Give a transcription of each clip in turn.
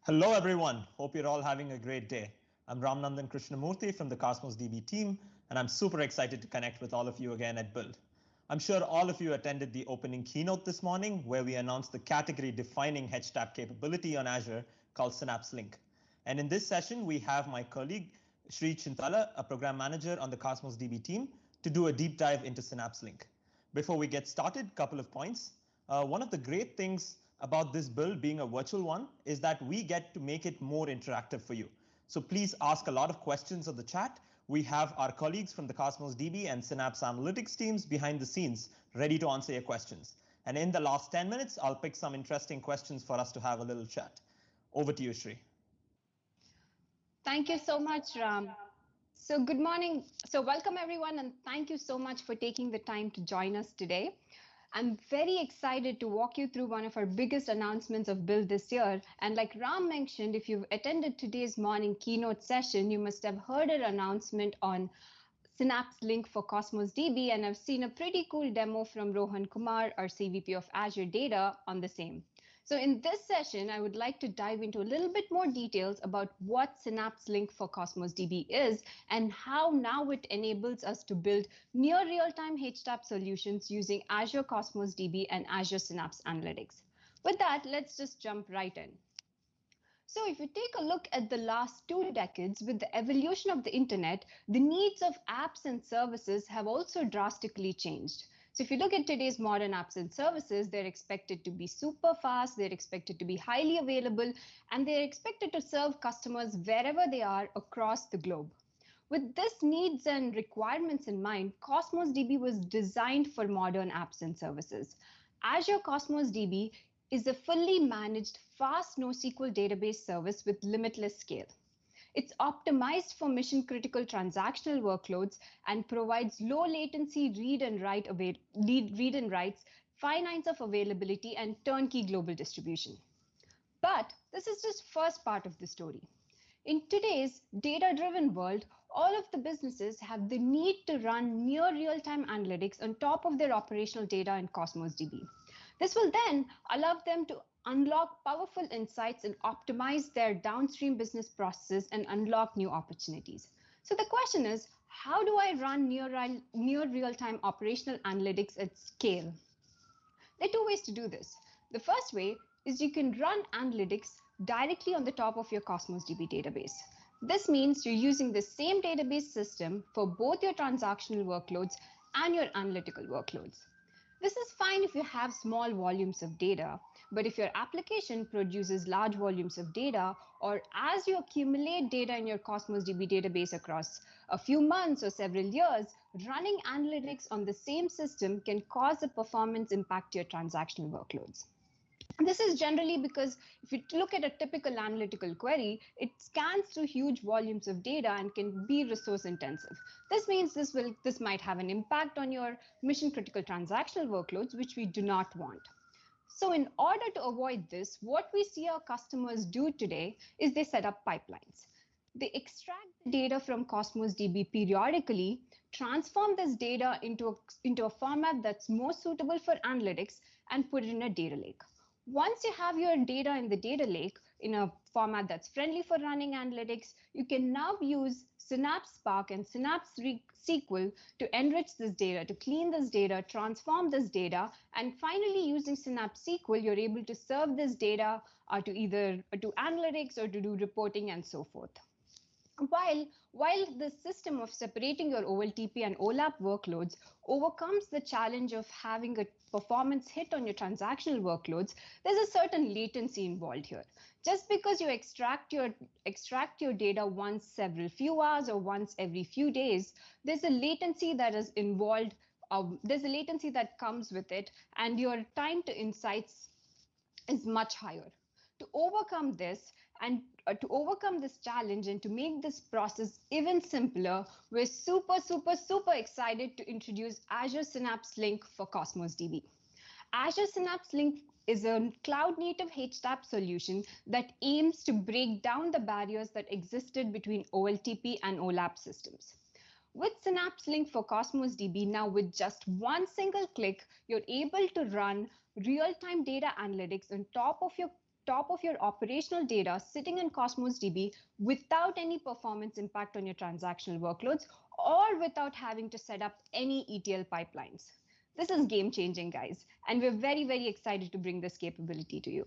Hello, everyone. Hope you're all having a great day. I'm Ramnandan Krishnamurthy from the Cosmos DB team, and I'm super excited to connect with all of you again at Build. I'm sure all of you attended the opening keynote this morning, where we announced the category-defining HTAP capability on Azure called Synaps Link. And in this session, we have my colleague, Sri Chintala, a program manager on the Cosmos DB team, to do a deep dive into Synaps Link. Before we get started, a couple of points. One of the great things about this build being a virtual one is that we get to make it more interactive for you. So please ask a lot of questions of the chat. We have our colleagues from the Cosmos DB and Synaps Analytics teams behind the scenes ready to answer your questions. And in the last 10 minutes, I'll pick some interesting questions for us to have a little chat. Over to you, Sri. Thank you so much, Ram. So good morning. So welcome everyone, and thank you so much for taking the time to join us today. I'm very excited to walk you through one of our biggest announcements of Build this year. And like Ram mentioned, if you've attended today's morning keynote session, you must have heard an announcement on Synaps Link for Cosmos DB, and I've seen a pretty cool demo from Rohan Kumar, our CVP of Azure Data, on the same. So in this session, I would like to dive into a little bit more details about what Synaps Link for Cosmos DB is and how now it enables us to build near real-time HTAP solutions using Azure Cosmos DB and Azure Synaps Analytics. With that, let's just jump right in. So if you take a look at the last 2 decades, with the evolution of the internet, the needs of apps and services have also drastically changed. So if you look at today's modern apps and services, they're expected to be super fast, they're expected to be highly available, and they're expected to serve customers wherever they are across the globe. With this needs and requirements in mind, Cosmos DB was designed for modern apps and services. Azure Cosmos DB is a fully managed, fast NoSQL database service with limitless scale. It's optimized for mission-critical transactional workloads and provides low latency read and writes, 5 nines of availability, and turnkey global distribution. But this is just first part of the story. In today's data-driven world, all of the businesses have the need to run near real-time analytics on top of their operational data in Cosmos DB. This will then allow them to unlock powerful insights and optimize their downstream business processes and unlock new opportunities. So the question is, how do I run near real-time operational analytics at scale? There are 2 ways to do this. The first way is you can run analytics directly on the top of your Cosmos DB database. This means you're using the same database system for both your transactional workloads and your analytical workloads. This is fine if you have small volumes of data, but if your application produces large volumes of data, or as you accumulate data in your Cosmos DB database across a few months or several years, running analytics on the same system can cause a performance impact to your transactional workloads. This is generally because if you look at a typical analytical query, it scans through huge volumes of data and can be resource intensive. This means this might have an impact on your mission critical transactional workloads, which we do not want. So in order to avoid this, what we see our customers do today is they set up pipelines. They extract the data from Cosmos DB periodically, transform this data into a format that's more suitable for analytics, and put it in a data lake. Once you have your data in the data lake in a format that's friendly for running analytics, you can now use Synaps Spark and Synaps SQL to enrich this data, to clean this data, transform this data, and finally using Synaps SQL, you're able to serve this data to analytics or to do reporting and so forth. While the system of separating your OLTP and OLAP workloads overcomes the challenge of having a performance hit on your transactional workloads, there's a certain latency involved here. Just because you extract your data once every few hours or once every few days, there's a latency that is involved. There's a latency that comes with it, and your time to insights is much higher. To overcome this challenge and to make this process even simpler, we're super excited to introduce Azure Synaps Link for Cosmos DB. Azure Synaps Link is a cloud-native HTAP solution that aims to break down the barriers that existed between OLTP and OLAP systems. With Synaps Link for Cosmos DB, now with just one single click, you're able to run real-time data analytics on top of your top of your operational data sitting in Cosmos DB without any performance impact on your transactional workloads or without having to set up any ETL pipelines. This is game changing, guys, and we're very, very excited to bring this capability to you.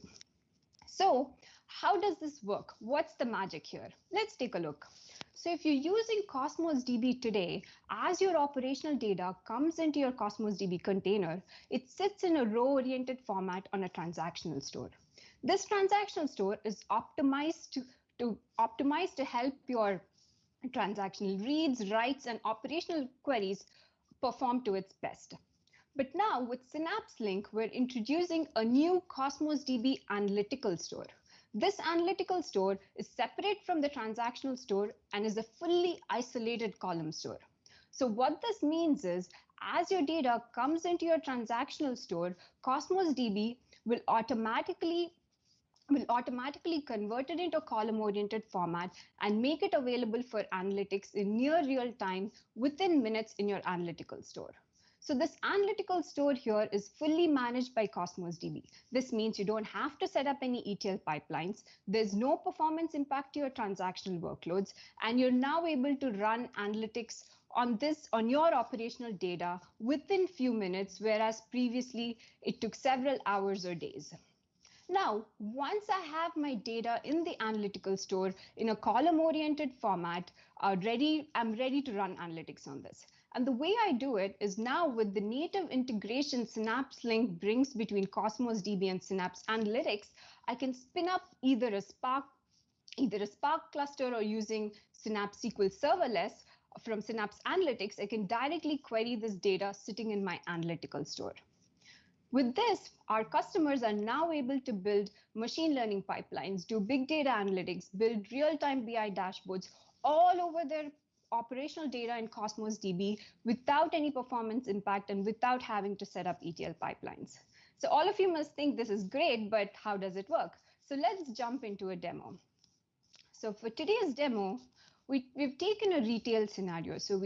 So how does this work? What's the magic here? Let's take a look. So if you're using Cosmos DB today, as your operational data comes into your Cosmos DB container, it sits in a row-oriented format on a transactional store. This transactional store is optimized to help your transactional reads, writes, and operational queries perform to its best. But now with Synaps Link, we're introducing a new Cosmos DB analytical store. This analytical store is separate from the transactional store and is a fully isolated column store. So what this means is, as your data comes into your transactional store, Cosmos DB will automatically convert it into a column-oriented format and make it available for analytics in near real time within minutes in your analytical store. So this analytical store here is fully managed by Cosmos DB. This means you don't have to set up any ETL pipelines. There's no performance impact to your transactional workloads, and you're now able to run analytics on your operational data within few minutes, whereas previously it took several hours or days. Now, once I have my data in the analytical store in a column-oriented format, I'm ready to run analytics on this. And the way I do it is now with the native integration Synaps Link brings between Cosmos DB and Synaps Analytics, I can spin up either a Spark cluster, or using Synaps SQL Serverless from Synaps Analytics, I can directly query this data sitting in my analytical store. With this, our customers are now able to build machine learning pipelines, do big data analytics, build real-time BI dashboards all over their operational data in Cosmos DB without any performance impact and without having to set up ETL pipelines. So all of you must think this is great, but how does it work? So let's jump into a demo. So for today's demo, we've taken a retail scenario. So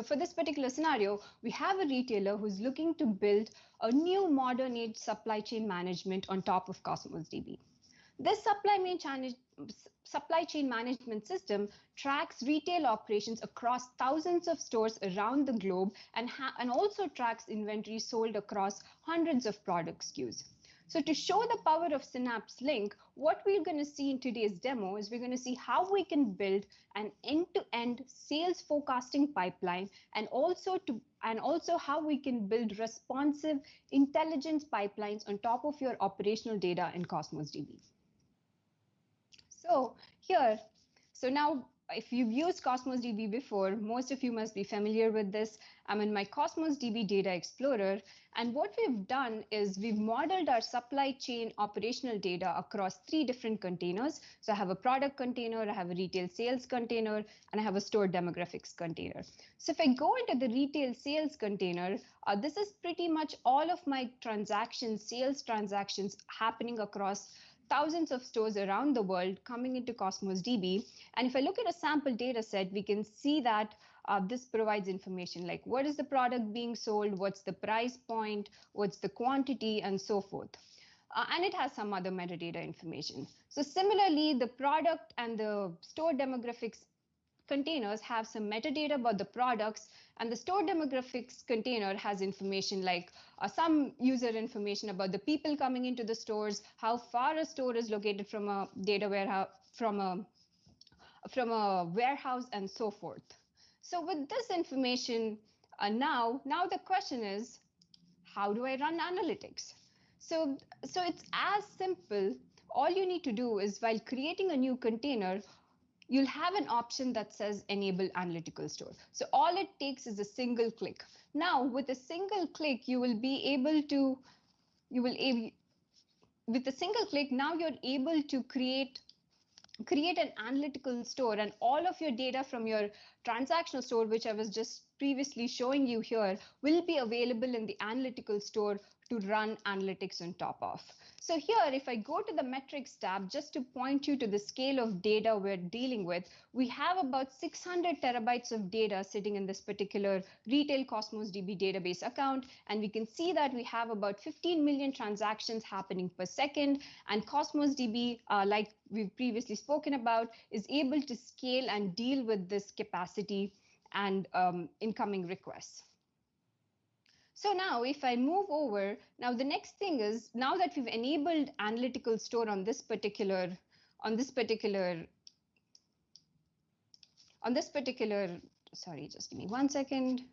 for this particular scenario, we have a retailer who's looking to build a new modern age supply chain management on top of Cosmos DB. This supply chain management system tracks retail operations across thousands of stores around the globe and also tracks inventory sold across hundreds of product SKUs. So to show the power of Synaps Link, what we're going to see in today's demo is we're going to see how we can build an end-to-end sales forecasting pipeline, and also how we can build responsive intelligence pipelines on top of your operational data in Cosmos DB. So now, if you've used Cosmos DB before, most of you must be familiar with this. I'm in my Cosmos DB Data Explorer, and what we've done is we've modeled our supply chain operational data across 3 different containers. So I have a product container, I have a retail sales container, and I have a store demographics container. So if I go into the retail sales container, this is pretty much all of my sales transactions happening across thousands of stores around the world coming into Cosmos DB. And if I look at a sample data set, we can see that this provides information like what is the product being sold, what's the price point, what's the quantity, and so forth. And it has some other metadata information. So similarly, the product and the store demographics containers have some metadata about the products, and the store demographics container has information like some user information about the people coming into the stores, how far a store is located from a data warehouse, from a warehouse, and so forth. So with this information, now the question is, how do I run analytics? So it's as simple. All you need to do is, while creating a new container, you'll have an option that says enable analytical store. So all it takes is a single click. Now with a single click, with a single click, now you're able to create an analytical store, and all of your data from your transactional store, which I was just previously showing you here will be available in the analytical store to run analytics on top of. So here, if I go to the metrics tab, just to point you to the scale of data we're dealing with, we have about 600 terabytes of data sitting in this particular retail Cosmos DB database account. And we can see that we have about 15 million transactions happening per second. And Cosmos DB, like we've previously spoken about, is able to scale and deal with this capacity and incoming requests. So now if I move over, now the next thing is, now that we've enabled analytical store on this particular, sorry, just give me 1 second.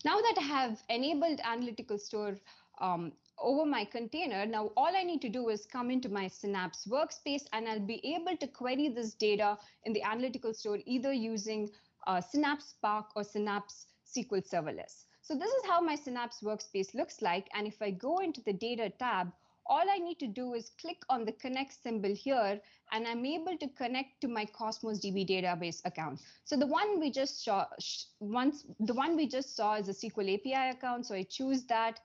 Now that I have enabled analytical store over my container, now all I need to do is come into my Synaps workspace and I'll be able to query this data in the analytical store either using Synaps Spark or Synaps SQL Serverless. So this is how my Synaps workspace looks like. And if I go into the data tab, all I need to do is click on the connect symbol here, and I'm able to connect to my Cosmos DB database account. So the one we just saw, the one we just saw is a SQL API account. So I choose that.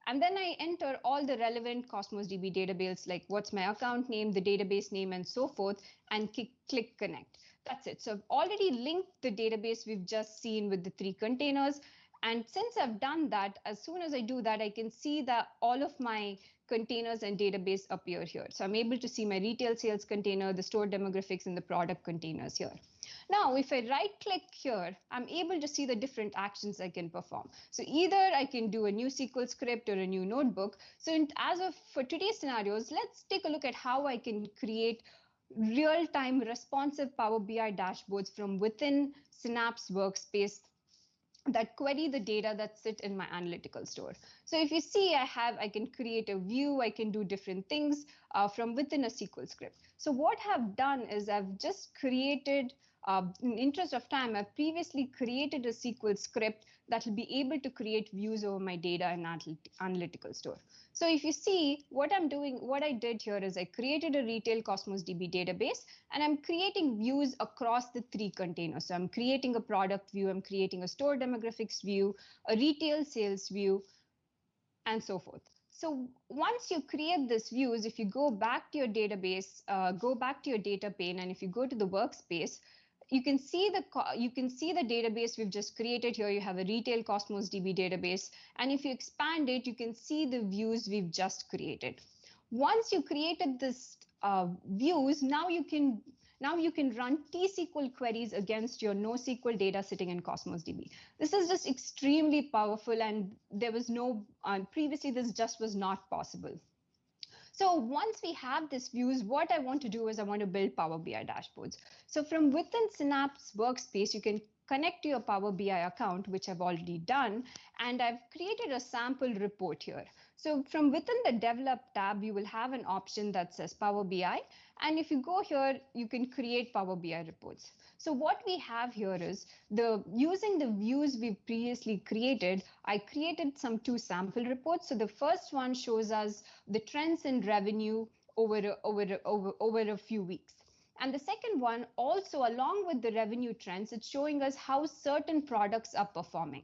And then I enter all the relevant Cosmos DB database, like what's my account name, the database name, and so forth, and click connect. That's it. So I've already linked the database we've just seen with the 3 containers. And since I've done that, as soon as I do that, I can see that all of my containers and database appear here. So I'm able to see my retail sales container, the store demographics, and the product containers here. Now, if I right click here, I'm able to see the different actions I can perform. So either I can do a new SQL script or a new notebook. So for today's scenarios, let's take a look at how I can create real-time responsive Power BI dashboards from within Synaps workspace that query the data that sit in my analytical store. So if you see, I can create a view, I can do different things from within a SQL script. So what I've done is I've just created, in interest of time, I've previously created a SQL script that will be able to create views over my data in analytical store. So if you see what I'm doing, what I did here is I created a retail Cosmos DB database, and I'm creating views across the 3 containers. So I'm creating a product view, I'm creating a store demographics view, a retail sales view, and so forth. So once you create these views, if you go back to your database, go back to your data pane, and if you go to the workspace, you can see the database we've just created here. You have a retail Cosmos DB database, and if you expand it, you can see the views we've just created. Once you created this views, now you can run T-SQL queries against your NoSQL data sitting in Cosmos DB. This is just extremely powerful, and there was no previously this just was not possible. So once we have this views, what I want to do is I want to build Power BI dashboards. So from within Synaps workspace, you can connect to your Power BI account, which I've already done, and I've created a sample report here. So from within the Develop tab, you will have an option that says Power BI, and if you go here, you can create Power BI reports. So what we have here is using the views we've previously created, I created some 2 sample reports. So the first one shows us the trends in revenue over a few weeks. And the second one, also along with the revenue trends, it's showing us how certain products are performing.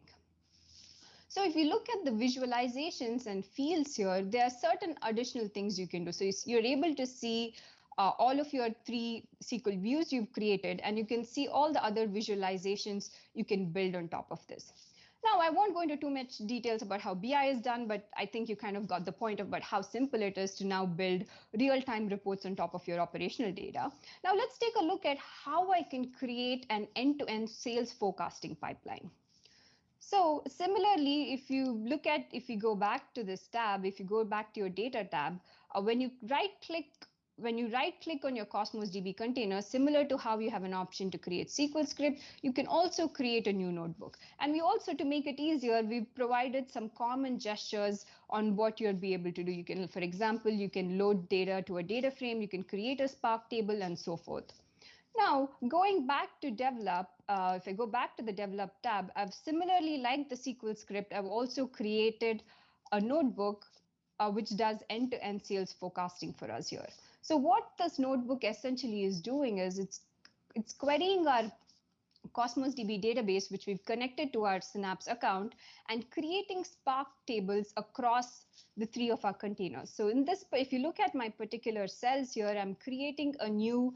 So if you look at the visualizations and fields here, there are certain additional things you can do. So you're able to see all of your 3 SQL views you've created, and you can see all the other visualizations you can build on top of this. Now, I won't go into too much details about how BI is done, but I think you kind of got the point about how simple it is to now build real-time reports on top of your operational data. Now, let's take a look at how I can create an end-to-end sales forecasting pipeline. So similarly, if you go back to this tab, if you go back to your data tab, when you right click on your Cosmos DB container, similar to how you have an option to create SQL script, you can also create a new notebook. And we also, to make it easier, we've provided some common gestures on what you'll be able to do. You can, for example, you can load data to a data frame, you can create a Spark table, and so forth. Now, going back to Develop, if I go back to the Develop tab, I've similarly, like the SQL script, I've also created a notebook which does end-to-end sales forecasting for us here. So what this notebook essentially is doing is it's querying our Cosmos DB database, which we've connected to our Synaps account, and creating Spark tables across the three of our containers. So in this, if you look at my particular cells here, I'm creating a new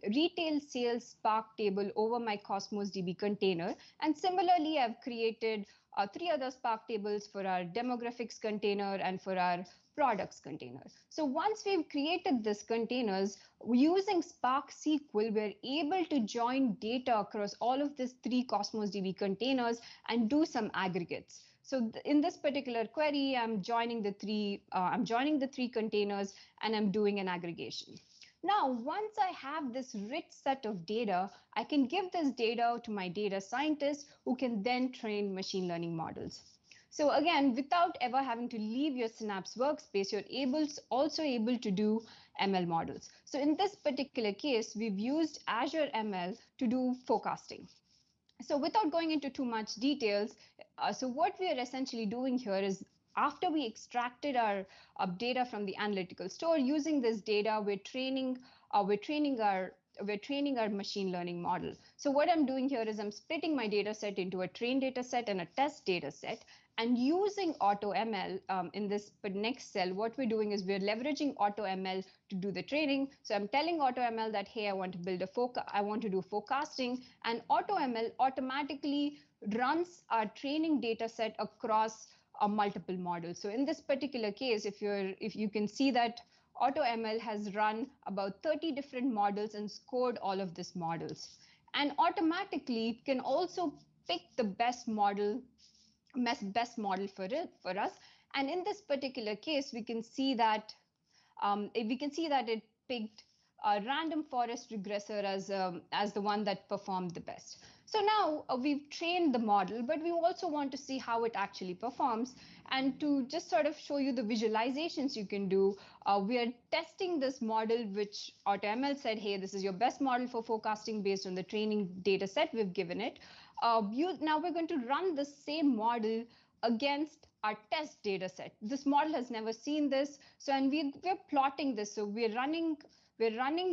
retail sales Spark table over my Cosmos DB container. And similarly, I've created three other Spark tables for our demographics container and for our products container. So once we've created these containers, using Spark SQL, we're able to join data across all of these three Cosmos DB containers and do some aggregates. So in this particular query, I'm joining the three containers and I'm doing an aggregation. Now, once I have this rich set of data, I can give this data to my data scientists who can then train machine learning models. So again, without ever having to leave your Synapse workspace, you're also able to do ML models. So in this particular case, we've used Azure ML to do forecasting. So without going into too much details, so what we are essentially doing here is after we extracted our data from the analytical store, using this data, we're training our machine learning model. So what I'm doing here is I'm splitting my data set into a trained data set and a test data set. And using AutoML in this next cell, what we're doing is we're leveraging AutoML to do the training. So I'm telling AutoML that, hey, I want to build I want to do forecasting, and AutoML automatically runs our training data set across multiple models. So in this particular case, if you can see that AutoML has run about 30 different models and scored all of these models, and automatically can also pick the best model for us. And in this particular case, we can see that it picked a random forest regressor as the one that performed the best. So now we've trained the model, but we also want to see how it actually performs. And to just sort of show you the visualizations you can do, we are testing this model, which AutoML said, hey, this is your best model for forecasting based on the training data set we've given it. Now we're going to run the same model against our test data set. This model has never seen this, so and we're plotting this. So we're running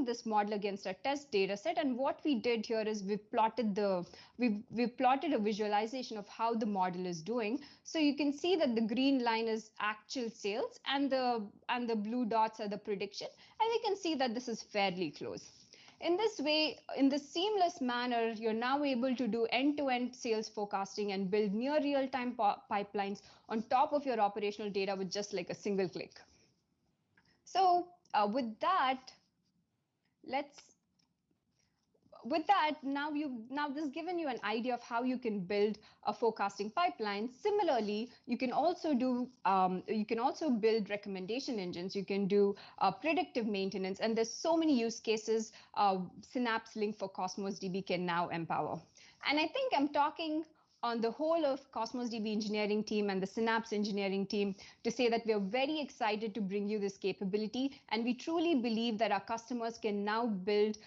this model against a test data set, and what we did here is we plotted a visualization of how the model is doing. So you can see that the green line is actual sales, and the blue dots are the prediction, and we can see that this is fairly close. In this way, in this seamless manner, you're now able to do end-to-end sales forecasting and build near real-time pipelines on top of your operational data with just like a single click. So with that, now this has given you an idea of how you can build a forecasting pipeline. Similarly, you can also build recommendation engines. You can do predictive maintenance, and there's so many use cases Synapse Link for Cosmos DB can now empower. And I think I'm talking on the whole of Cosmos DB engineering team and the Synapse engineering team to say that we are very excited to bring you this capability, and we truly believe that our customers can now build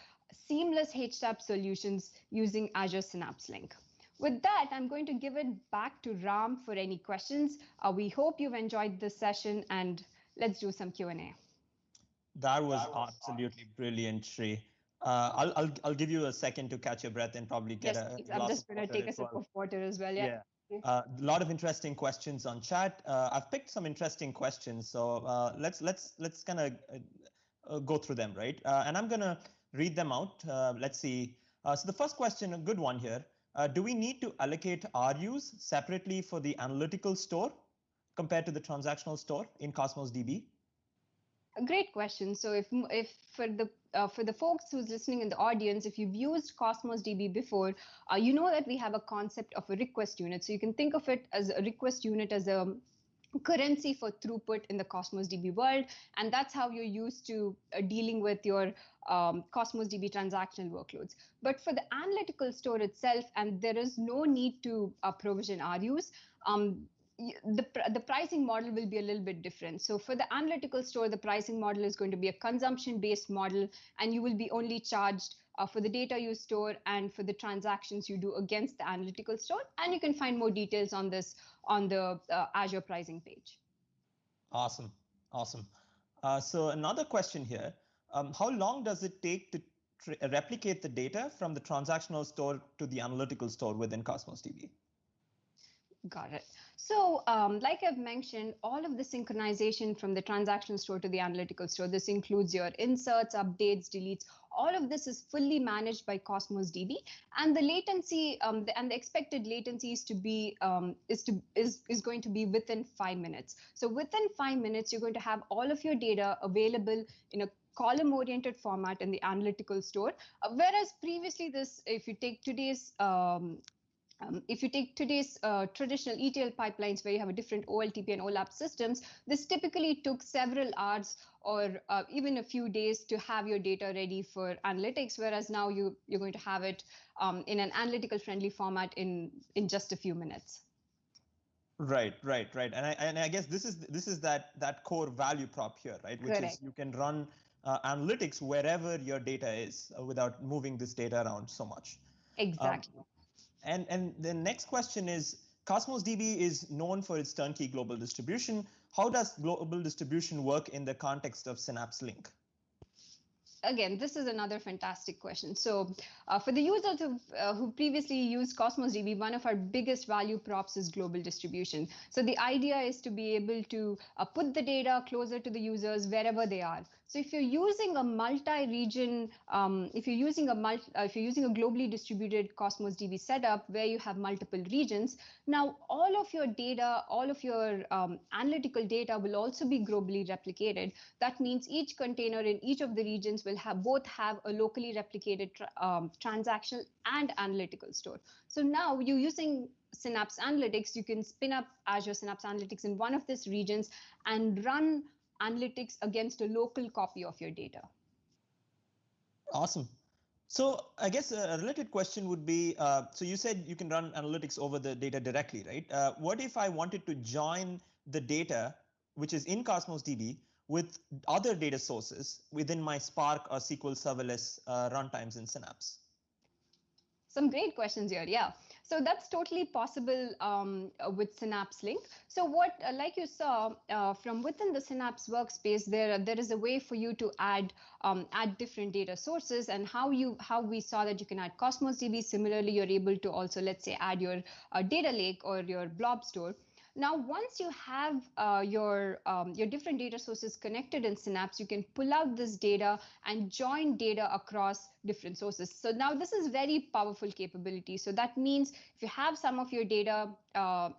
seamless HTAP solutions using Azure Synapse Link. With that, I'm going to give it back to Ram for any questions. We hope you've enjoyed this session, and let's do some Q&A. That was absolutely brilliant, Shri. I'll give you a second to catch your breath and probably get a glass of water. I'm just going to take a sip of water as well. Yeah. A lot of interesting questions on chat. I've picked some interesting questions, so let's kind of go through them, right? And I'm going to read them out. Let's see. So the first question, a good one here. Do we need to allocate RUs separately for the analytical store compared to the transactional store in Cosmos DB? A great question. So if for the folks who's listening in the audience, if you've used Cosmos DB before, you know that we have a concept of a request unit. So you can think of it as a request unit as a currency for throughput in the Cosmos DB world, and that's how you're used to dealing with your Cosmos DB transactional workloads. But for the analytical store itself, and there is no need to provision RUs, the pricing model will be a little bit different. So for the analytical store, the pricing model is going to be a consumption-based model, and you will be only charged for the data you store and for the transactions you do against the analytical store. And you can find more details on this on the Azure pricing page. Awesome. So another question here, how long does it take to replicate the data from the transactional store to the analytical store within Cosmos DB? Got it. So like I've mentioned, all of the synchronization from the transactional store to the analytical store, this includes your inserts, updates, deletes, all of this is fully managed by Cosmos DB, and the latency and the expected latency is going to be within 5 minutes. So within 5 minutes, you're going to have all of your data available in a column-oriented format in the analytical store, whereas previously if you take today's traditional ETL pipelines where you have a different OLTP and OLAP systems, this typically took several hours or even a few days to have your data ready for analytics, whereas now you're going to have it in an analytical friendly format in just a few minutes. Right. And I guess this is that core value prop here, right? Which Correct. is you can run analytics wherever your data is without moving this data around so much. Exactly. And the next question is, Cosmos DB is known for its turnkey global distribution. How does global distribution work in the context of Synaps Link? Again, this is another fantastic question. So for the users who previously used Cosmos DB, one of our biggest value props is global distribution. So the idea is to be able to put the data closer to the users wherever they are. So if you're using a multi-region, if you're using a globally distributed Cosmos DB setup where you have multiple regions, now all of your data, all of your analytical data will also be globally replicated. That means each container in each of the regions will both have a locally replicated transactional and analytical store. So now you're using Synaps Analytics, you can spin up Azure Synaps Analytics in one of these regions and run analytics against a local copy of your data. Awesome. So I guess a related question would be, so you said you can run analytics over the data directly, right? What if I wanted to join the data, which is in Cosmos DB, with other data sources within my Spark or SQL serverless runtimes in Synaps? Some great questions here, yeah. So that's totally possible with Synaps Link. So what, like you saw from within the Synaps workspace, there is a way for you to add different data sources, and how we saw that you can add Cosmos DB. Similarly, you're able to also, let's say, add your data lake or your blob store. Now, once you have your different data sources connected in Synaps, you can pull out this data and join data across different sources. So now this is very powerful capability. So that means if you have some of your data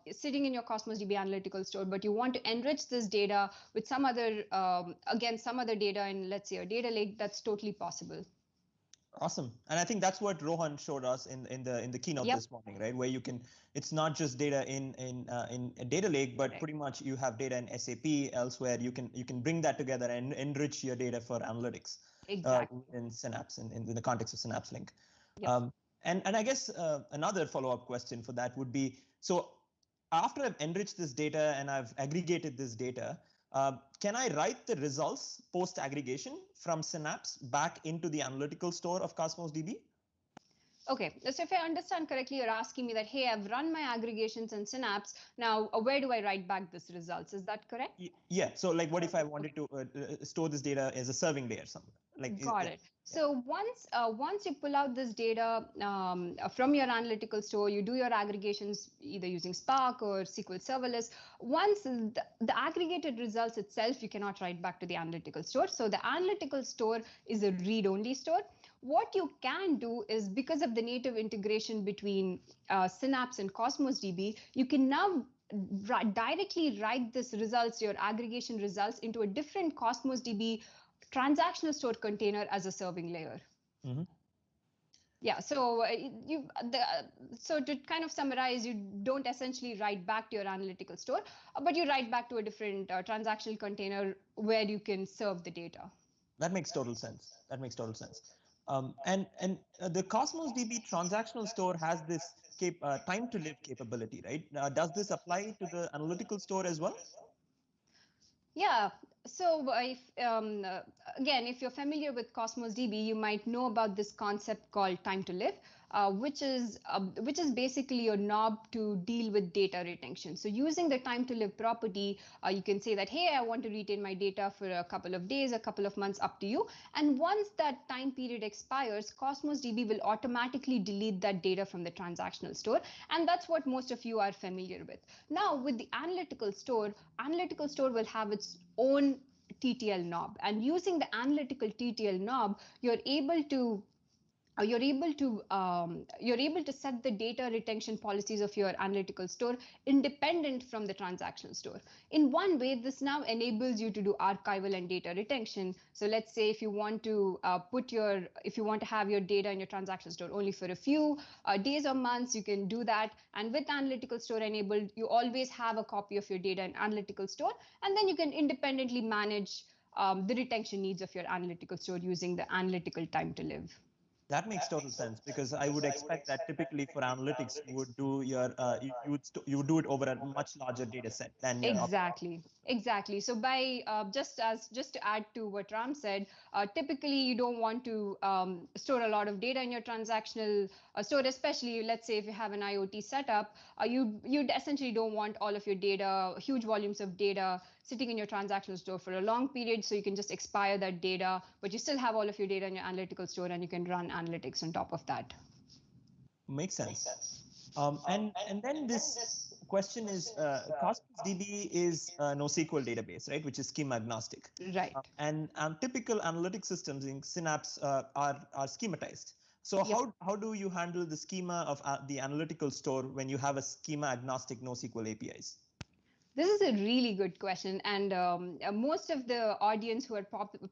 sitting in your Cosmos DB analytical store, but you want to enrich this data with some other, some other data in, let's say, a data lake, that's totally possible. Awesome. And I think that's what Rohan showed us in the keynote Yep. this morning, right? Where you can, it's not just data in a data lake, but pretty much you have data in SAP elsewhere. You can bring that together and enrich your data for analytics. Exactly. In Synaps, in the context of Synaps Link. Yep. And I guess another follow-up question for that would be, so after I've enriched this data and I've aggregated this data, can I write the results post-aggregation from Synaps back into the analytical store of Cosmos DB? Okay, so if I understand correctly, you're asking me that, hey, I've run my aggregations in Synaps. Now, where do I write back these results? Is that correct? Yeah. So like, what if I wanted to store this data as a serving layer somewhere? Like, got it. So once you pull out this data from your analytical store, you do your aggregations either using Spark or SQL serverless. Once the aggregated results itself, you cannot write back to the analytical store. So the analytical store is a read-only store. What you can do is, because of the native integration between Synaps and Cosmos DB, you can now directly write this results, your aggregation results, into a different Cosmos DB transactional store container as a serving layer. Mm-hmm. Yeah, so so to kind of summarize, you don't essentially write back to your analytical store, but you write back to a different transactional container where you can serve the data. That makes total sense. That makes total sense. And the Cosmos DB transactional store has this time to live capability, right? Does this apply to the analytical store as well? Yeah. So again, if you're familiar with Cosmos DB, you might know about this concept called time to live. which is basically a knob to deal with data retention. So using the time to live property, you can say that, hey, I want to retain my data for a couple of days, a couple of months, up to you. And once that time period expires, Cosmos DB will automatically delete that data from the transactional store. And that's what most of you are familiar with. Now, with the analytical store will have its own TTL knob. And using the analytical TTL knob, you're able to set the data retention policies of your analytical store independent from the transactional store. In one way, this now enables you to do archival and data retention. So let's say if you want to have your data in your transactional store only for a few days or months, you can do that. And with analytical store enabled, you always have a copy of your data in analytical store, and then you can independently manage the retention needs of your analytical store using the analytical time to live. That makes total sense, because I would expect that typically for analytics, you would do you would do it over a much larger data set than your Exactly. So by just to add to what Ram said, typically you don't want to store a lot of data in your transactional store, especially let's say if you have an IoT setup, you essentially don't want all of your data, huge volumes of data sitting in your transactional store for a long period, so you can just expire that data, but you still have all of your data in your analytical store and you can run analytics on top of that. Makes sense. And then this question is, Cosmos DB is a NoSQL database, right, which is schema agnostic. Right. And typical analytic systems in Synaps are schematized. So Yep. how do you handle the schema of the analytical store when you have a schema agnostic NoSQL APIs? This is a really good question, and most of the audience who are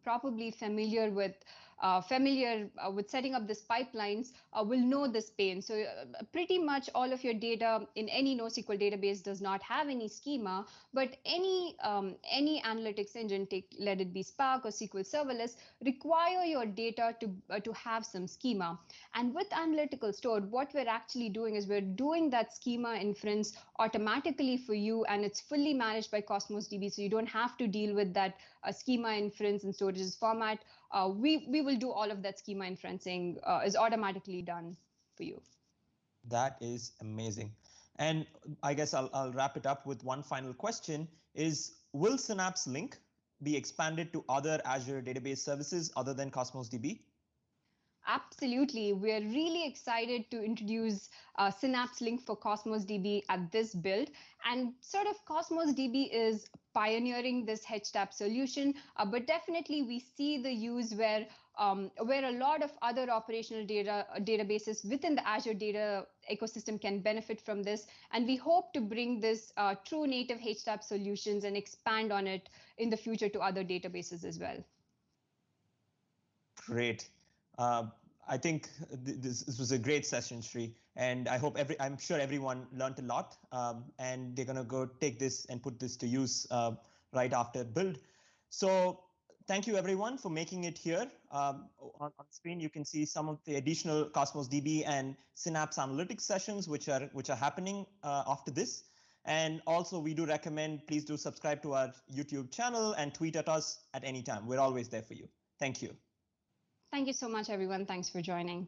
probably familiar with setting up these pipelines will know this pain. So pretty much all of your data in any NoSQL database does not have any schema, but any analytics engine, let it be Spark or SQL Serverless, require your data to have some schema. And with analytical store, what we're actually doing is we're doing that schema inference automatically for you, and it's fully managed by Cosmos DB, so you don't have to deal with that schema inference and storages format. We will do all of that schema inferencing is automatically done for you. That is amazing. And I guess I'll wrap it up with one final question: will Synapse Link be expanded to other Azure database services other than Cosmos DB? Absolutely. We're really excited to introduce Synapse Link for Cosmos DB at this build. And sort of Cosmos DB is pioneering this HTAP solution, but definitely we see the use where a lot of other operational databases within the Azure data ecosystem can benefit from this. And we hope to bring this true native HTAP solutions and expand on it in the future to other databases as well. Great. I think this was a great session, Sri, and I'm sure everyone learned a lot, and they're gonna go take this and put this to use right after build. So thank you everyone for making it here. On screen, you can see some of the additional Cosmos DB and Synapse Analytics sessions which are happening after this. And also, we do recommend, please do subscribe to our YouTube channel and tweet at us at any time. We're always there for you. Thank you. Thank you so much, everyone. Thanks for joining.